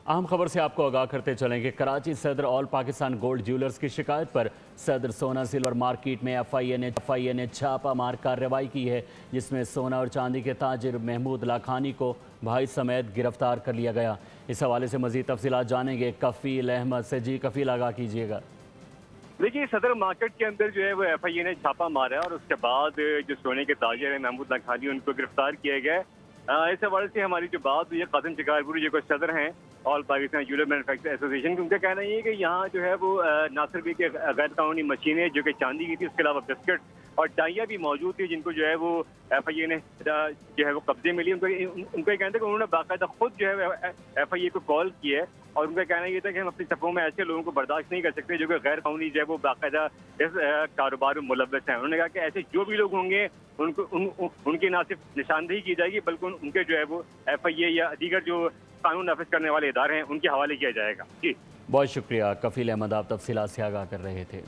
अहम खबर से आपको आगाह करते चलें कि कराची सदर ऑल पाकिस्तान गोल्ड ज्वेलर्स की शिकायत पर सदर सोना सिल्वर मार्केट में एफआईए ने छापा मार कार्रवाई की है, जिसमें सोना और चांदी के ताजिर महमूद लाखानी को भाई समेत गिरफ्तार कर लिया गया। इस हवाले से मजीद तफसीलात जानेंगे कफील अहमद से। जी कफील, आगाह कीजिएगा। देखिए, सदर मार्केट के अंदर जो है वो एफआईए ने छापा मारा है और उसके बाद जो सोने के ताजिर है महमूद लाखानी, उनको गिरफ्तार किया गया है। इस हवाले से हमारी जो बात हुई है कासिम शिकारपुरी जो सदर हैं all Pakistan jeweller manufacture association की, उनका कहना ये है कि यहाँ जो है वो नासिर भी के गैर कानूनी मशीनें जो कि चांदी की थी, उसके अलावा बिस्किट और डाइयाँ भी मौजूद थी, जिनको जो है वो एफआईए ने जो है वो कब्जे में ली। उनका ये कहना था कि उन्होंने बाकायदा खुद जो है एफआईए को कॉल किया है और उनका कहना ये था कि हम अपनी सफ़ों में ऐसे लोगों को बर्दाश्त नहीं कर सकते जो कि गैर कानूनी जो है वो बाकायदा इस कारोबार में मुलव्वस हैं। उन्होंने कहा कि ऐसे जो भी लोग होंगे उनकी ना सिर्फ निशानदेही की जाएगी बल्कि उनके जो है वो एफआईए या दीगर जो कानून नाफिज करने वाले इदारे हैं उनके हवाले किया जाएगा। जी बहुत शुक्रिया कफील अहमद, आप तफसीलात से आगाह कर रहे थे।